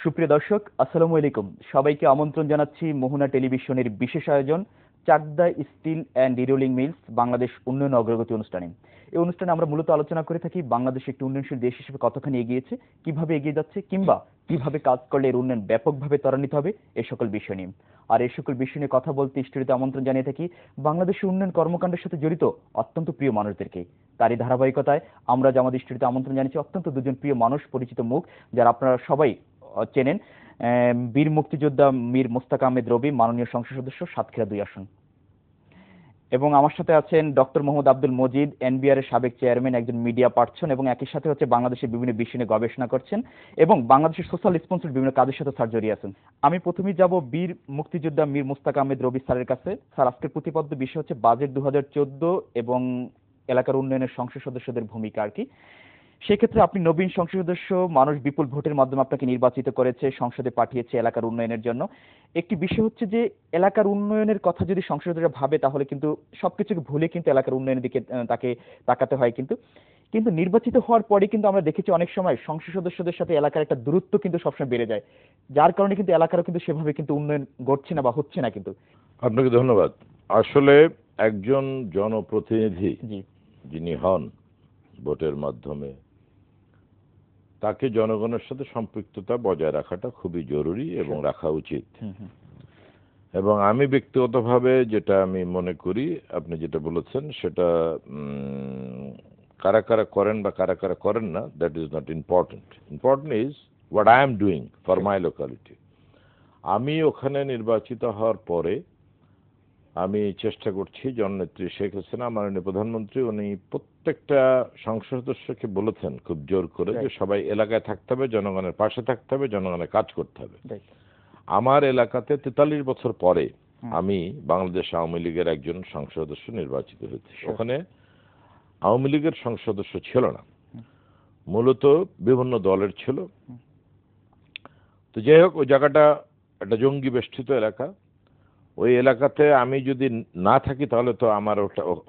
সুপ্রিয় দর্শক, আসসালামু আলাইকুম। সবাইকে আমন্ত্রণ জানাচ্ছি মোহনা টেলিভিশনের বিশেষ আয়োজন Chakda steel and rerolling mills Bangladesh উন্নয়ন অগ্রগতি অনুষ্ঠানে। এই অনুষ্ঠানে আমরা মূলত আলোচনা করে থাকি বাংলাদেশ একটি উন্নয়নশীল দেশ হিসেবে কতখানি এগিয়েছে, কিভাবে এগিয়ে যাচ্ছে, কিংবা কিভাবে কাজ করলে এর উন্নয়ন ব্যাপকভাবে ত্বরান্বিত হবে, এই সকল বিষয় নিয়ে। আর এই সকল বিষয় নিয়ে কথা বলতে স্টুডিওতে আমন্ত্রণ জানিয়ে থাকি বাংলাদেশের উন্নয়ন কর্মকাণ্ডের সাথে জড়িত অত্যন্ত প্রিয় মানুষদেরকে। তারই ধারাবাহিকতায় আমরা যে আমাদের স্টুডিওতে আমন্ত্রণ জানিয়েছি অত্যন্ত দুজন প্রিয় মানুষ, পরিচিত মুখ, যারা আপনারা সবাই চেনেন। বীর মুক্তিযোদ্ধা মীর মোস্তাক আহমেদ রবি, মাননীয় সংসদ সদস্য, সাতক্ষীরা 2 আসন। এবং আমার সাথে আছেন ডক্টর মোহাম্মদ আব্দুল মজিদ, এনবিআর এর সাবেক চেয়ারম্যান, একজন মিডিয়া পার্সন, এবং একই সাথে হচ্ছে বাংলাদেশের বিভিন্ন বিষয় নিয়ে গবেষণা করছেন এবং বাংলাদেশের সোশ্যাল রেসপন্সিবিলিটি বিভিন্ন কাজের সাথে স্যার জড়িয়ে আছেন। আমি প্রথমেই যাব বীর মুক্তিযোদ্ধা মীর মোস্তাক আহমেদ রবি স্যারের কাছে। স্যার, আজকের প্রতিপাদ্য বিষয় হচ্ছে বাজেট 2014 এবং এলাকার উন্নয়নের সংসদ সদস্যদের ভূমিকা আর কি। সেক্ষেত্রে আপনি নবীন সংসদ সদস্য, মানুষ বিপুল ভোটের মাধ্যমে আপনাকে নির্বাচিত করেছে, সংসদে পাঠিয়েছে এলাকার উন্নয়নের জন্য। একটি বিষয় হচ্ছে যে এলাকার উন্নয়নের কথা যদি সংসদ সদস্যরা ভাবে তাহলে কিন্তু সবকিছুকে ভুলে কিন্তু এলাকার উন্নয়নের দিকে তাকে তাকাতে হয়। কিন্তু নির্বাচিত হওয়ার পরে কিন্তু আমরা দেখেছি অনেক সময় সংসদ সদস্যদের সাথে এলাকার একটা দূরত্ব কিন্তু সবসময় বেড়ে যায়, যার কারণে কিন্তু এলাকারও কিন্তু সেভাবে কিন্তু উন্নয়ন ঘটছে না বা হচ্ছে না। কিন্তু আপনাকে ধন্যবাদ। আসলে একজন জনপ্রতিনিধি যিনি হন ভোটের মাধ্যমে, তাকে জনগণের সাথে সম্পৃক্ততা বজায় রাখাটা খুবই জরুরি এবং রাখা উচিত। এবং আমি ব্যক্তিগতভাবে যেটা আমি মনে করি, আপনি যেটা বলেছেন সেটা কারা কারা করেন বা কারা কারা করেন না, that is not important. Important is what I am doing for my locality. আমি ওখানে নির্বাচিত হওয়ার পরে আমি চেষ্টা করছি, জননেত্রী শেখ হাসিনা, মাননীয় প্রধানমন্ত্রী, উনি প্রত্যেকটা সংসদ সদস্যকে বলেছেন খুব জোর করে যে সবাই এলাকায় থাকতে হবে, জনগণের পাশে থাকতে হবে, জনগণের কাজ করতে হবে। আমার এলাকাতে 43 বছর পরে আমি বাংলাদেশ আওয়ামী লীগের একজন সংসদ সদস্য নির্বাচিত হয়েছি। ওখানে আওয়ামী লীগের সংসদ সদস্য ছিল না, মূলত বিভিন্ন দলের ছিল। তো যাই হোক, ওই জায়গাটা একটা জঙ্গি বেষ্টিত এলাকা। ওই এলাকাতে আমি যদি না থাকি তাহলে তো আমার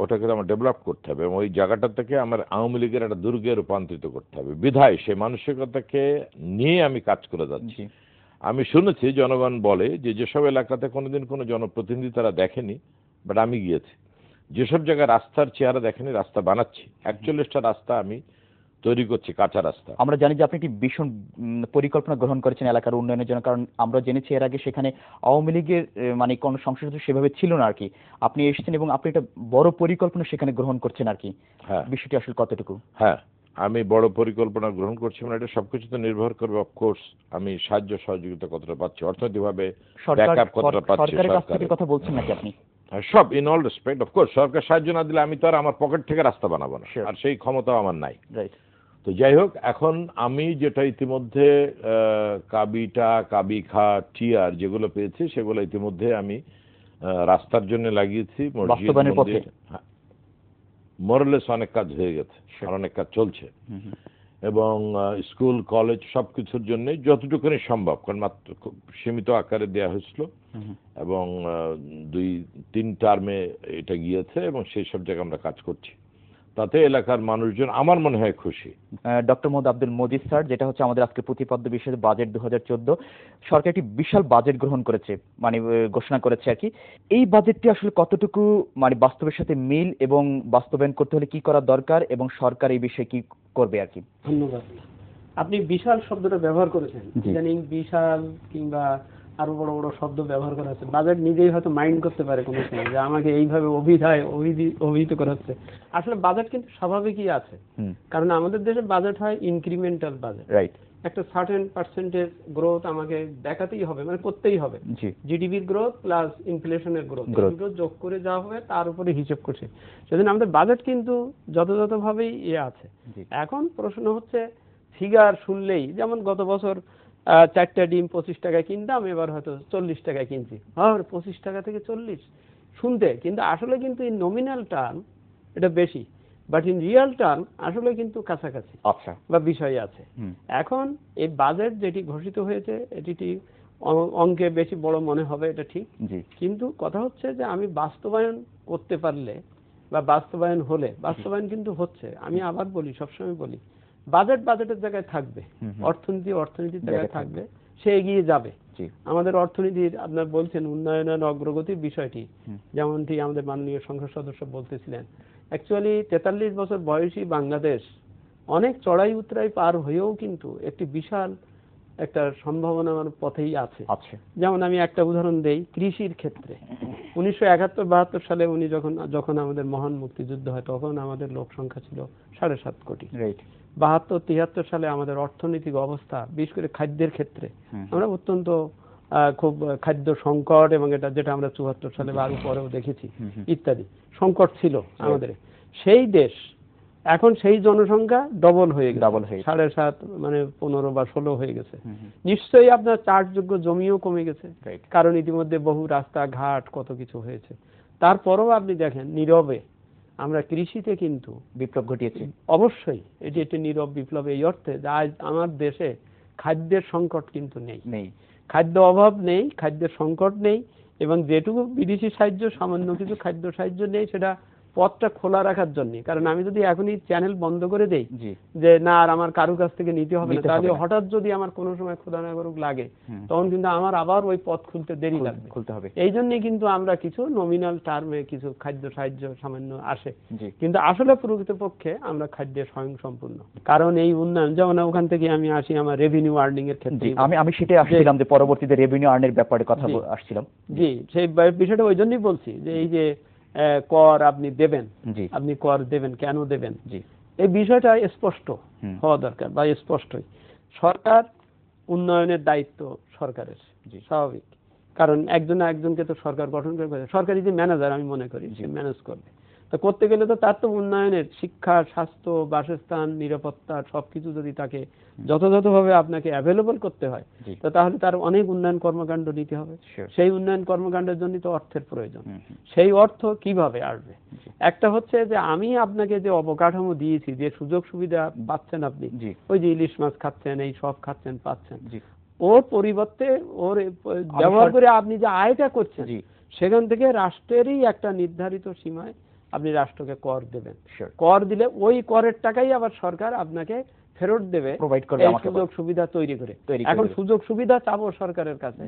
ওটাকে আমার ডেভেলপ করতে হবে এবং ওই জায়গাটা থেকে আমার আওয়ামী লীগের একটা দুর্গে রূপান্তরিত করতে হবে। বিধায় সে মানসিকতাকে নিয়ে আমি কাজ করে যাচ্ছি। আমি শুনেছি জনগণ বলে যে যেসব এলাকাতে কোনোদিন কোনো জনপ্রতিনিধি তারা দেখেনি, বাট আমি গিয়েছি, যেসব জায়গায় রাস্তার চেহারা দেখেনি, রাস্তা বানাচ্ছি। 41টা রাস্তা আমি তৈরি করছি, কাঁচা রাস্তা। আমরা জানি যে আপনি একটি ভীষণ পরিকল্পনা গ্রহণ করেছেন এলাকার উন্নয়নের জন্য, কারণ আমরা জেনেছি এর আগে সেখানে আওয়ামী লীগের মানে কোনো সংসদ সদস্য সেভাবে ছিল না আর কি। আপনি এসেছেন এবং আপনি একটা বড় পরিকল্পনা সেখানে গ্রহণ করছেন আর কি। হ্যাঁ, বিষয়টি আসলে কতটুকু? হ্যাঁ, আমি বড় পরিকল্পনা গ্রহণ করছি, মানে এটা সবকিছুতে নির্ভর করবে অফকোর্স আমি সাহায্য সহযোগিতা কতটা পাচ্ছি, অর্থনৈতিকভাবে ব্যাকআপ কতটা পাচ্ছি। সরকারের কাছ থেকে কথা বলছেন নাকি আপনি? সব, ইন অল রেসপেক্ট, অফকোর্স সরকার সাহায্য না দিলে আমি তো আর আমার পকেট থেকে রাস্তা বানাবো না, আর সেই ক্ষমতাও আমার নাই। তো যাই হোক, এখন আমি যেটা ইতিমধ্যে কাবিটা, কাবিখা, টিআর যেগুলো পেয়েছি সেগুলো ইতিমধ্যে আমি রাস্তার জন্য লাগিয়েছি। মোরলেস অনেক কাজ হয়ে গেছে, আর অনেক কাজ চলছে। এবং স্কুল, কলেজ সবকিছুর জন্য যতটুকুনি সম্ভব, কারণ মাত্র খুব সীমিত আকারে দেওয়া হয়েছিল এবং 2-3 টার্মে এটা গিয়েছে এবং সেই সব জায়গায় আমরা কাজ করছি। তাতে এলাকার মানুষজন আমার মনে হয় খুশি। ডক্টর মোহাম্মদ আব্দুল মজিদ স্যার, যেটা হচ্ছে আমাদের আজকে প্রতিপাদ্য বিষয় বাজেট 2014, সরকার একটি বিশাল বাজেট গ্রহণ করেছে, মানে ঘোষণা করেছে আর কি। এই বাজেটটি আসলে কতটুকু মানে বাস্তবের সাথে মিল এবং বাস্তবায়ন করতে হলে কি করা দরকার এবং সরকার এই বিষয়ে কি করবে আর কি? ধন্যবাদ। আপনি বিশাল শব্দটা ব্যবহার করেছেন, ইদানিং বিশাল কিংবা আরো বড় বড় শব্দ ব্যবহার করা হচ্ছে। বাজেট নিজেই হয়তো মাইন্ড করতে পারে কোনো সময় যে আমাকে এইভাবে অভিহিত করা হচ্ছে। আসলে বাজেট কিন্তু স্বাভাবিকই আছে, কারণ আমাদের দেশে বাজেট হয় ইনক্রিমেন্টাল বাজেট। একটা সার্টেন পার্সেন্টেজ গ্রোথ আমাকে দেখাতেই হবে, মানে করতেই হবে। জিডিপির গ্রোথ প্লাস ইনফ্লেশনের গ্রোথ, দুটো যোগ করে যাওয়া হবে, তার উপরে হিসেব করছে। সেজন্য আমাদের বাজেট কিন্তু যথাযথভাবেই আছে। এখন প্রশ্ন হচ্ছে ফিগার শুনলেই, যেমন গত বছর 4টা ডিম 25 টাকায় কিনতাম, এবার হয়তো 40 টাকায় কিনছি। 25 টাকা থেকে 40 শুনতে, কিন্তু আসলে কিন্তু এই নমিনাল টার্ম এটা বেশি, বাট ইন রিয়াল টার্ম আসলে কিন্তু কাছাকাছি বা বিষয় আছে। এখন এই বাজেট যেটি ঘোষিত হয়েছে এটি অঙ্কে বেশি বড় মনে হবে, এটা ঠিক, কিন্তু কথা হচ্ছে যে আমি বাস্তবায়ন করতে পারলে বা বাস্তবায়ন হলে, বাস্তবায়ন কিন্তু হচ্ছে, আমি আবার বলি, সবসময় বলি, বাজেট বাজেটের জায়গায় থাকবে, অর্থনীতি অর্থনীতির জায়গায় থাকবে, সে এগিয়ে যাবে। জি আমাদের অর্থনীতির আপনার বলছেন উন্নয়নের অগ্রগতির বিষয়টি, যেমনটি আমাদের মাননীয় সংসদ সদস্য বলতেছিলেন, অ্যাকচুয়ালি 43 বছর বয়সী বাংলাদেশ অনেক চড়াই উতরাই পার হয়েও কিন্তু একটি বিশাল একটা সম্ভাবনার পথেই আছে। যেমন আমি একটা উদাহরণ দেই, কৃষির ক্ষেত্রে 1971-72 সালে উনি যখন আমাদের মহান মুক্তিযুদ্ধ হয় তখন আমাদের লোক সংখ্যা ছিল 7.5 কোটি। 72-73 সালে আমাদের অর্থনৈতিক অবস্থা, বিশেষ করে খাদ্যের ক্ষেত্রে আমরা অত্যন্ত খুব খাদ্য সংকট, এবং এটা যেটা আমরা 74 সালে বা আরো পরেও দেখেছি ইত্যাদি সংকট ছিল আমাদের। সেই দেশ এখন সেই জনসংখ্যা ডবল হয়ে গেছে, 7.5 মানে 15 বা 16 হয়ে গেছে। নিশ্চয়ই আপনার চাষযোগ্য জমিও কমে গেছে, কারণ ইতিমধ্যে বহু রাস্তা ঘাট কত কিছু হয়েছে। তারপরেও আপনি দেখেন নীরবে আমরা কৃষিতে কিন্তু বিপ্লব ঘটিয়েছি। অবশ্যই এটি একটি নীরব বিপ্লব, এই অর্থে যে আজ আমার দেশে খাদ্যের সংকট কিন্তু নেই, খাদ্য অভাব নেই, খাদ্যের সংকট নেই, এবং যেটুকু বিদেশি সাহায্য, সামান্য কিছু খাদ্য সাহায্য নেই, সেটা পথটা খোলা রাখার জন্য। কারণ আমি যদি এখনই চ্যানেল বন্ধ করে দেই যে না আর আমার কারো কাছ থেকে নিতে হবে না, তাহলে হঠাৎ যদি আমার কোনো সময় খোদা না করুক লাগে, তখন কিন্তু আমার আবার ওই পথ খুলতে দেরি লাগবে, খুলতে হবে। এই জন্যই কিন্তু আমরা কিছু নমিনাল টার্মে কিছু খাদ্য সাহায্য সামান্য আসে, কিন্তু আসলে প্রকৃতপক্ষে আমরা খাদ্যে স্বয়ংসম্পূর্ণ। কারণ এই উন্নয়ন, যেমন ওখান থেকে আমি আসি আমার রেভিনিউ আর্নিং এর ক্ষেত্রে, আমি সেটাই আসছিলাম যে পরবর্তীতে রেভিনিউ আর্নের ব্যাপারে কথা আসছিলাম। জি, সেই বিষয়টা ওই জন্যই বলছি যে এই যে কর আপনি দেবেন, আপনি কর দেবেন, কেন দেবেন, এই বিষয়টা স্পষ্ট হওয়া দরকার, বা স্পষ্টই। সরকার উন্নয়নের দায়িত্ব সরকারের, স্বাভাবিক, কারণ একজনকে তো সরকার গঠন করে, সরকারি যে ম্যানেজার আমি মনে করি সে ম্যানেজ করবে। তো করতে গেলে তো তার তো উন্নয়নের শিক্ষা, স্বাস্থ্য, বাসস্থান, নিরাপত্তা সবকিছু যদি তাকে যথাযথভাবে আপনাকে অ্যাভেলেবল করতে হয়, তো তাহলে তার অনেক উন্নয়ন কর্মকাণ্ড নিতে হবে। সেই উন্নয়ন কর্মকাণ্ডের জন্য তো অর্থের প্রয়োজন। সেই অর্থ কিভাবে আসবে? একটা হচ্ছে যে আমি আপনাকে যে অবকাঠামো দিয়েছি, যে সুযোগ সুবিধা পাচ্ছেন আপনি, ওই যে ইলিশ মাছ খাচ্ছেন, এই সব খাচ্ছেন, পাচ্ছেন, ওর পরিবর্তে ওর ব্যবহার করে আপনি যে আয়টা করছেন, সেখান থেকে রাষ্ট্রেরই একটা নির্ধারিত সীমায় আপনি রাষ্ট্রকে কর দেবেন। কর দিলে ওই করের টাকাই আবার সরকার আপনাকে ফেরত দেবে, সুযোগ সুবিধা তৈরি করে। এখন সুযোগ সুবিধা চাবো সরকারের কাছে,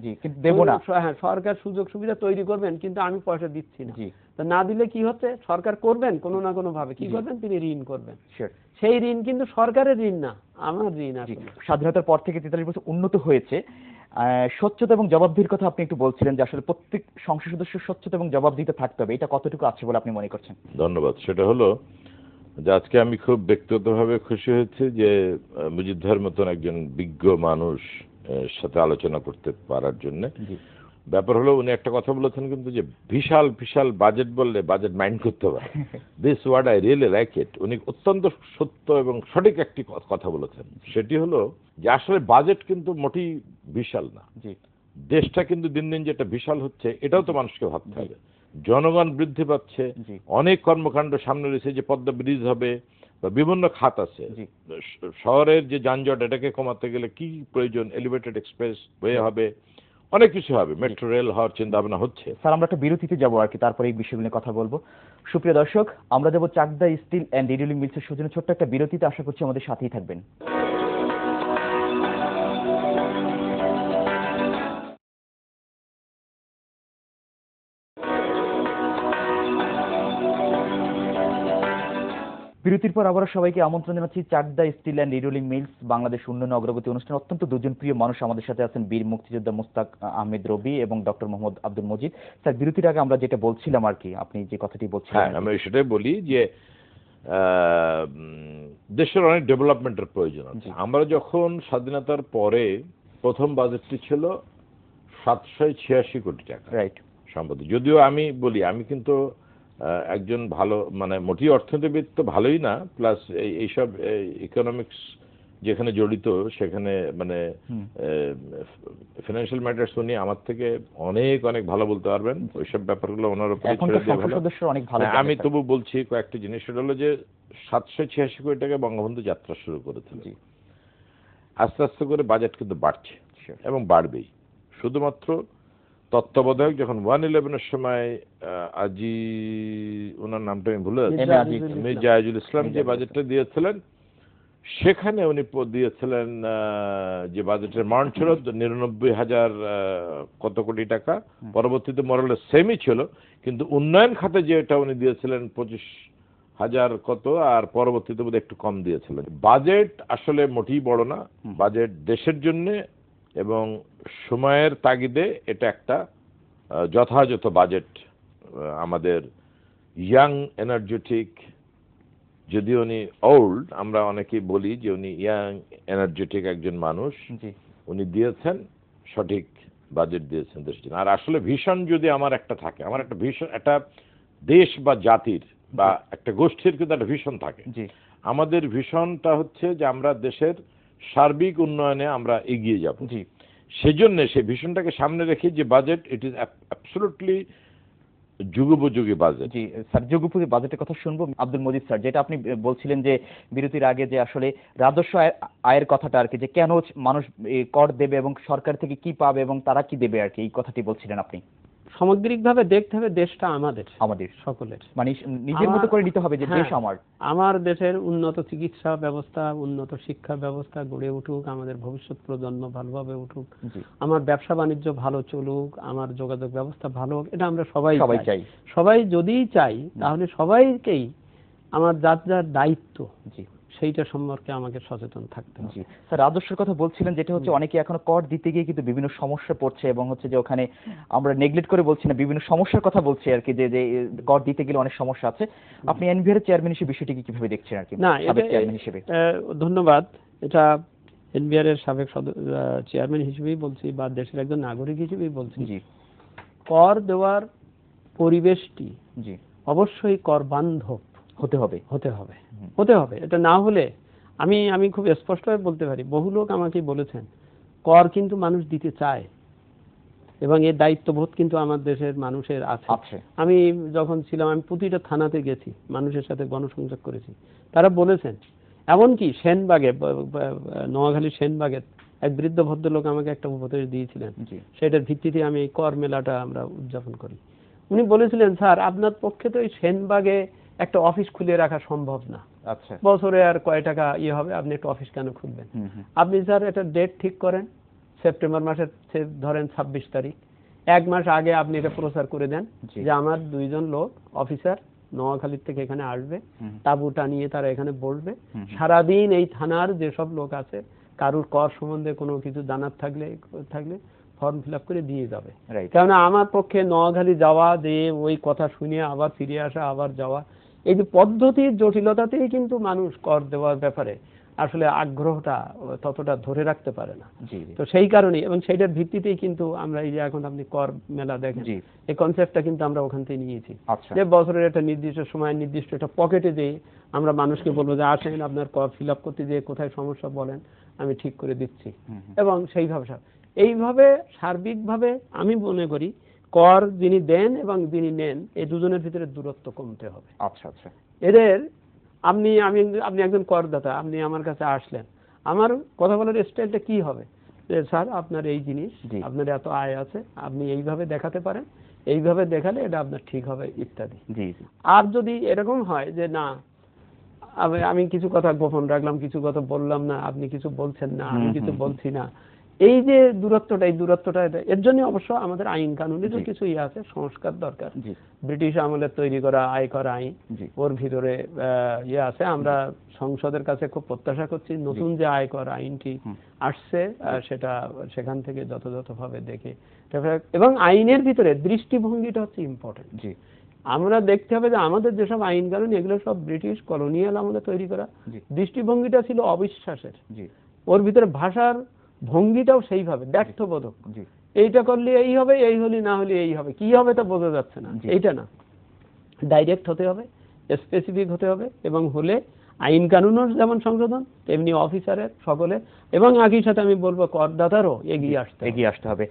দেব না। হ্যাঁ, সরকার সুযোগ সুবিধা তৈরি করবেন, কিন্তু আমি পয়সা দিচ্ছি না। তা না দিলে কি হচ্ছে, সরকার করবেন কোনো না কোনো ভাবে, কি করবেন, তিনি ঋণ করবেন। সেই ঋণ কিন্তু সরকারের ঋণ না, আমার ঋণ। স্বাধীনতার পর থেকে 43 বছর উন্নত হয়েছে। স্বচ্ছতা এবং জবাবদিহির কথা আপনি একটু বলছিলেন যে আসলে প্রত্যেক সংসদ সদস্য স্বচ্ছতা এবং জবাবদিহিতে থাকতে হবে, এটা কতটুকু আছে বলে আপনি মনে করছেন? ধন্যবাদ। সেটা হলো যে আজকে আমি খুব ব্যক্তিগতভাবে খুশি হয়েছি যে মুজিব ভাইয়ের মতন একজন বিজ্ঞ মানুষ সাথে আলোচনা করতে পারার জন্য। ব্যাপার হলো উনি একটা কথা বলেছেন কিন্তু, যে বিশাল বিশাল বাজেট বললে বাজেট মাইন্ড করতে পারে। This word I really like it. উনি অত্যন্ত সত্য এবং সঠিক একটি কথা বলেছেন। সেটি হলো যে আসলে বাজেট কিন্তু মোটেই বিশাল না, দেশটা কিন্তু দিন দিন যেটা বিশাল হচ্ছে এটাও তো মানুষকে ভাবতে হবে। জনগণ বৃদ্ধি পাচ্ছে, অনেক কর্মকাণ্ড সামনে রয়েছে, যে পদ্মা ব্রিজ হবে বা বিভিন্ন খাত আছে। শহরের যে যানজট এটাকে কমাতে গেলে কি প্রয়োজন, এলিভেটেড এক্সপ্রেস ওয়ে হবে, অনেক কিছু হবে, মেট্রো রেল হওয়ার চিন্তা ভাবনা হচ্ছে। স্যার, আমরা একটা বিরতিতে যাবো আর কি, তারপরে এই বিষয়গুলো নিয়ে কথা বলবো। সুপ্রিয় দর্শক, আমরা যাবো চাকদা স্টিল অ্যান্ড রিরোলিং মিলসের সৌজন্যে ছোট্ট একটা বিরতিতে। আশা করছি আমাদের সাথেই থাকবেন। বিরতির পর আবারও সবাইকে আমন্ত্রণ জানাচ্ছি Chakda steel and rerolling mills Bangladesh উন্নয়ন অগ্রগতি অনুষ্ঠান। অত্যন্ত দুজন প্রিয় মানুষ আমাদের সাথে আছেন, বীর মুক্তিযোদ্ধা মুস্তাক আহমেদ রবি এবং ডক্টর মোহাম্মদ আব্দুল মজিদ। স্যার, বিরতির আগে আমরা যেটা বলছিলাম আর কি, আপনি যে কথাটি বলছিলেন। হ্যাঁ, আমি সেটাই বলি যে দেশের অনেক ডেভেলপমেন্টের প্রয়োজন আছে। আমরা যখন স্বাধীনতার পরে প্রথম বাজেটটি ছিল 786 কোটি টাকা সম্পত্তি। যদিও আমি বলি, আমি কিন্তু একজন ভালো মানে মোটি অর্থনীতিবিদ তো ভালোই না, প্লাস এইসব ইকোনমিক্স যেখানে জড়িত সেখানে মানে ফিনান্সিয়াল ম্যাটার্স উনি আমার থেকে অনেক অনেক ভালো বলতে পারবেন। ওইসব ব্যাপারগুলো ওনার উপরে ছেড়ে দিয়ে ভালো। আমি তবু বলছি কয়েকটি জিনিস। সেটা হলো যে 786 কোটি টাকা বঙ্গবন্ধু যাত্রা শুরু করেছিলেন। আস্তে আস্তে করে বাজেট কিন্তু বাড়ছে এবং বাড়বেই। শুধুমাত্র তত্ত্বাবধায়ক যখন 111-এর সময় আজি, ওনার নামটা আমি ভুলে যাচ্ছি, মির্জা আজিজুল ইসলাম যে বাজেটটা দিয়েছিলেন, সেখানে উনি দিয়েছিলেন যে বাজেটের অ্যামাউন্ট ছিল 99,000 কত কোটি টাকা, পরবর্তীতে মরালে সেমই ছিল, কিন্তু উন্নয়ন খাতে যেটা উনি দিয়েছিলেন 25,000 কত, আর পরবর্তীতে বোধহয় একটু কম দিয়েছিলেন। বাজেট আসলে মোটেই বড় না, বাজেট দেশের জন্য এবং সময়ের তাগিদে এটা একটা যথাযথ বাজেট। আমাদের ইয়াং এনার্জেটিক, যদিও উনি ওল্ড, আমরা অনেকেই বলি যে উনি ইয়াং এনার্জেটিক একজন মানুষ, উনি দিয়েছেন সঠিক বাজেট দিয়েছেন দেশের জন্য। আর আসলে ভিশন যদি আমার একটা থাকে, আমার একটা ভিশন, একটা দেশ বা জাতির বা একটা গোষ্ঠীর কিন্তু একটা ভিশন থাকে। আমাদের ভিশনটা হচ্ছে যে আমরা দেশের সার্বিক উন্নয়নে আমরা এগিয়ে যাব। সেজন্য সেই ভিশনটাকে সামনে রেখে যে বাজেট, ইট ইজ অ্যাবসলিউটলি যুগোপযোগী বাজেট। জি স্যার, যুগোপযোগী বাজেটের কথা শুনবো। আব্দুল মজিদ স্যার, যেটা আপনি বলছিলেন যে বিরতির আগে, যে আসলে রাজস্ব আয়ের কথাটা আর কি, যে কেন মানুষ কর দেবে এবং সরকার থেকে কি পাবে এবং তারা কি দেবে আর কি, এই কথাটি বলছিলেন আপনি। সামগ্রিকভাবে দেখতে হবে দেশটা আমাদের সকলের, মানে নিজের মতো করে নিতে হবে যে দেশ আমার দেশের উন্নত চিকিৎসা ব্যবস্থা, উন্নত শিক্ষা ব্যবস্থা গড়ে উঠুক, আমাদের ভবিষ্যৎ প্রজন্ম ভালোভাবে উঠুক, আমার ব্যবসা বাণিজ্য ভালো চলুক, আমার যোগাযোগ ব্যবস্থা ভালো হোক, এটা আমরা সবাই চাই। সবাই যদি চাই তাহলে সবাইকেই আমার যার যার দায়িত্ব সেইটা সম্পর্কে আমাকে সচেতন থাকতে হবে। স্যার, রাজস্বের কথা বলছিলেন, যেটা হচ্ছে অনেকে এখনো কর দিতে গিয়ে কিন্তু বিভিন্ন সমস্যা পড়ছে, এবং হচ্ছে যে ওখানে আমরা নেগলেক্ট করে বলছি না, বিভিন্ন সমস্যার কথা বলছি আর কি, যে কর দিতে গেলে অনেক সমস্যা আছে। আপনি এনবিআর এর চেয়ারম্যান হিসেবে বিষয়টিকে কিভাবে দেখছেন আর কি, সাবেক চেয়ারম্যান হিসেবে? ধন্যবাদ। এটা এনবিআর এর সাবেক চেয়ারম্যান হিসেবেই বলছি বা দেশের একজন নাগরিক হিসেবেই বলছি। কর দেওয়ার পরিবেশটি অবশ্যই কর বান্ধব হতে হবে। এটা না হলে আমি খুব স্পষ্টভাবে বলতে পারি, বহু লোক আমাকে বলেছেন কর কিন্তু মানুষ দিতে চায় এবং এর দায়িত্ববোধ কিন্তু আমার দেশের মানুষের আছে। আমি যখন ছিলাম, আমি প্রতিটা থানাতে গেছি, মানুষের সাথে গণসংযোগ করেছি, তারা বলেছেন, এমনকি সেনবাগে, নোয়াখালীর সেনবাগে এক বৃদ্ধ ভদ্রলোক আমাকে একটা উপদেশ দিয়েছিলেন, সেটার ভিত্তিতে আমি এই কর মেলাটা আমরা উদযাপন করি। উনি বলেছিলেন, স্যার আপনার পক্ষে তো এই সেনবাগে একটা অফিস খুলে রাখা সম্ভব না, বছরে আর কয় টাকা হবে, আপনি একটা অফিস কেন খুলবেন? আপনি স্যার একটা ডেট ঠিক করেন, সেপ্টেম্বর মাসের ধরেন 26 তারিখ, এক মাস আগে আপনি এটা প্রচার করে দেন যে আমার 2 জন লোক অফিসার নোয়াখালীর থেকে এখানে আসবে, তাঁবুটা নিয়ে তারা এখানে বসবে, সারাদিন এই থানার যেসব লোক আছে কারুর কর সম্বন্ধে কোনো কিছু জানার থাকলে ফর্ম ফিল আপ করে দিয়ে যাবে। কেননা আমার পক্ষে নোয়াখালী যাওয়া, দিয়ে ওই কথা শুনে আবার ফিরে আসা, আবার যাওয়া, এই যে পদ্ধতির জটিলতাতেই কিন্তু মানুষ কর দেওয়ার ব্যাপারে আসলে আগ্রহটা ততটা ধরে রাখতে পারে না। তো সেই কারণে, এবং সেইটার ভিত্তিতেই কিন্তু আমরা এই যে এখন আপনি কর মেলা দেখেন, এই কনসেপ্টটা কিন্তু আমরা ওখান থেকে নিয়েছি, যে বছরের একটা নির্দিষ্ট সময় নির্দিষ্ট একটা পকেটে দিয়ে আমরা মানুষকে বলবো যে আসেন আপনার কর ফিল আপ করতে, যে কোথায় সমস্যা বলেন, আমি ঠিক করে দিচ্ছি। এবং এইভাবে সার্বিকভাবে আমি মনে করি কর যিনি দেন এবং যিনি নেন, এই দুজনের ভিতরে দূরত্ব কমতে হবে। এদের আপনি একজন করদাতা, আপনি আমার কাছে আসলেন, আমার কথা বলার স্টাইলটা কি হবে, যে স্যার আপনার এই জিনিস, আপনার এত আয় আছে, আপনি এইভাবে দেখাতে পারেন, এইভাবে দেখালে এটা আপনার ঠিক হবে ইত্যাদি। আর যদি এরকম হয় যে না, আমি কিছু কথা গোপন রাখলাম, কিছু কথা বললাম না, আপনি কিছু বলছেন না, আমি কিছু বলছি না, এই যে দূরত্বটা এর জন্য অবশ্য আমাদের আইন কানুনেরও কিছু আছে, সংস্কার দরকার। ব্রিটিশ আমলের তৈরি করা আয়কর আইন, ওর ভিতরে আছে। আমরা সংসদের কাছে খুব প্রত্যাশা করছি নতুন যে আয়কর আইনটি আসছে সেটা সেখান থেকে যথাযথভাবে দেখে, এবং আইনের ভিতরে দৃষ্টিভঙ্গিটা হচ্ছে ইম্পর্টেন্ট। আমরা দেখতে হবে যে আমাদের যেসব আইন কানুন, এগুলো সব ব্রিটিশ কলোনিয়াল আমলে তৈরি করা। দৃষ্টিভঙ্গিটা ছিল অবিশ্বাসের, ওর ভিতরে ভাষার ভঙ্গিটাও সেইভাবে ব্যর্থবোধক, এইটা করলে এই হবে, এই হলে না হলে এই হবে, কি হবে তা বোঝা যাচ্ছে না, এইটা না, ডাইরেক্ট হতে হবে, স্পেসিফিক হতে হবে, এবং হলে আইন কানুনও যেমন সংশোধন তেমনি অফিসারের সকলে, এবং একই সাথে আমি বলবো করদাতারও এগিয়ে আসতে হবে।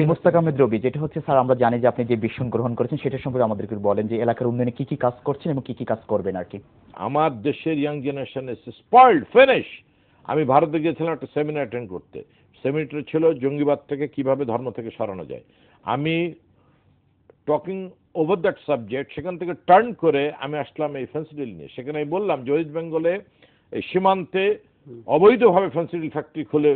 মোস্তাক আহমেদ রবি, যেটা হচ্ছে স্যার, আমরা জানি যে আপনি যে ভিশন গ্রহণ করেছেন সেটা সম্পর্কে আমাদেরকে বলেন, যে এলাকার উন্নয়নে কি কি কাজ করছেন এবং কি কি কাজ করবেন আর কি। আমার দেশের young generation is spoiled finish. আমি ভারতে গিয়েছিলাম একটা সেমিনার অ্যাটেন্ড করতে, সেমিনারটা ছিল জঙ্গিবাদ থেকে কিভাবে ধর্ম থেকে সরানো যায়। আমি টকিং ওভার দ্যাট সাবজেক্ট, সেখান থেকে টার্ন করে আমি আসলাম এই ফেন্সিডিল নিয়ে। সেখানে আমি বললাম যে ওয়েস্ট বেঙ্গলে এই সীমান্তে অবৈধভাবে ফেন্সিডিল ফ্যাক্টরি খুলে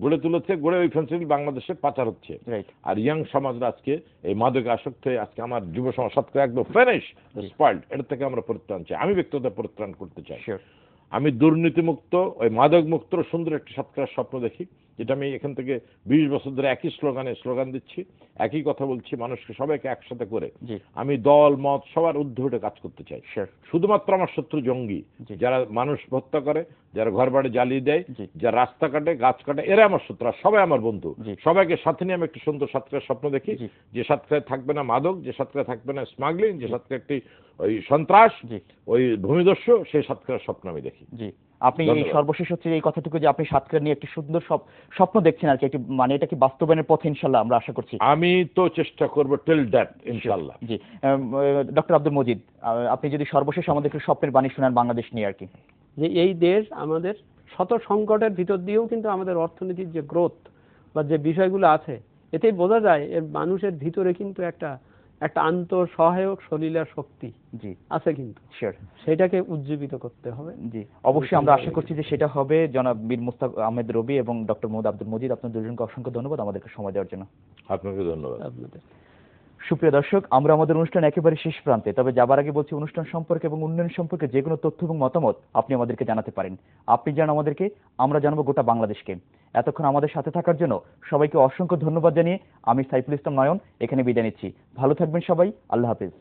গড়ে তুলেছে, গড়ে ওই ফেন্সিডিল বাংলাদেশে পাচার হচ্ছে। রাইট। আর ইয়াং সমাজরা আজকে এই মাদকে আসক্ত হয়ে আজকে আমার যুব সমাজ সবকে একদম ফিনিশ স্পয়েলড। এটা থেকে আমরা পরিত্রাণ চাই, আমি ব্যক্তিগত পরিত্রাণ করতে চাই। শিওর। আমি দুর্নীতিমুক্ত, ওই মাদক মুক্ত সুন্দর একটি সাতক্ষীরার স্বপ্ন দেখি, যেটা আমি এখান থেকে 20 বছর ধরে একই স্লোগান দিচ্ছি, একই কথা বলছি, মানুষকে সবাইকে একসাথে করে জি। আমি দল মত সবার ঊর্ধ্বে উঠে কাজ করতে চাই। শিওর। শুধুমাত্র আমার শত্রু জঙ্গি, জি। যারা মানুষ হত্যা করে, যারা ঘর বাড়ি জ্বালিয়ে দেয়, জি। যারা রাস্তা কাটে, গাছ কাটে, এরা আমার শত্রু, আর সবাই আমার বন্ধু। জি। সবাইকে সাথে নিয়ে আমি একটি সুন্দর সাতক্ষীরার স্বপ্ন দেখি, জি। যে সাতক্ষীরায় থাকবে না মাদক, যে সাতক্ষীরায় থাকবে না স্মাগলিং, যে সাতক্ষীরা একটি ওই সন্ত্রাস, জি। ওই ভূমিদস্যু, সেই সাতক্ষীরার স্বপ্ন আমি দেখি। জি। আপনি এই ধন্যবাদ। সর্বশেষ হচ্ছে এই কথাটুকু যে আপনি সাতক্ষীরা নিয়ে একটি সুন্দর স্বপ্ন দেখছেন আর কি, একটি মানে এটা কি বাস্তবায়নের পথে ইনশাআল্লাহ আমরা আশা করছি। আমি তো চেষ্টা করব টিল দ্যাট ইনশাআল্লাহ। জি। ডক্টর আব্দুল মজিদ, আপনি যদি সর্বশেষ আমাদের একটু স্বপ্নের বাণী শোনান বাংলাদেশ নিয়ে আর কি। যে এই দেশ আমাদের শত সংকটের ভিতর দিয়েও কিন্তু আমাদের অর্থনীতির যে গ্রোথ বা যে বিষয়গুলো আছে, এতেই বোঝা যায় এর মানুষের ভিতরে কিন্তু একটা আন্তর সহায়ক সলিলার শক্তি জি আছে, কিন্তু শিওর। সেটাকে উজ্জীবিত করতে হবে। জি অবশ্যই আমরা আশা করছি যে সেটা হবে। জনাব মীর মুস্তাক আহমেদ রবি এবং ডক্টর মোহাম্মদ আব্দুল মজিদ, আপনার দুজনকে অসংখ্য ধন্যবাদ আমাদেরকে সময় দেওয়ার জন্য। আপনাকে ধন্যবাদ। আপনাদের সুপ্রিয় দর্শক, আমরা আমাদের অনুষ্ঠান একেবারে শেষ প্রান্তে, তবে যাবার আগে বলছি অনুষ্ঠান সম্পর্কে এবং উন্নয়ন সম্পর্কে যে কোনো তথ্য এবং মতামত আপনি আমাদেরকে জানাতে পারেন। আপনি জানান আমাদেরকে, আমরা জানাবো গোটা বাংলাদেশকে। এতক্ষণ আমাদের সাথে থাকার জন্য সবাইকে অসংখ্য ধন্যবাদ জানিয়ে আমি সাইফুল ইসলাম নয়ন এখানে বিদায় নিচ্ছি। ভালো থাকবেন সবাই, আল্লাহ হাফেজ।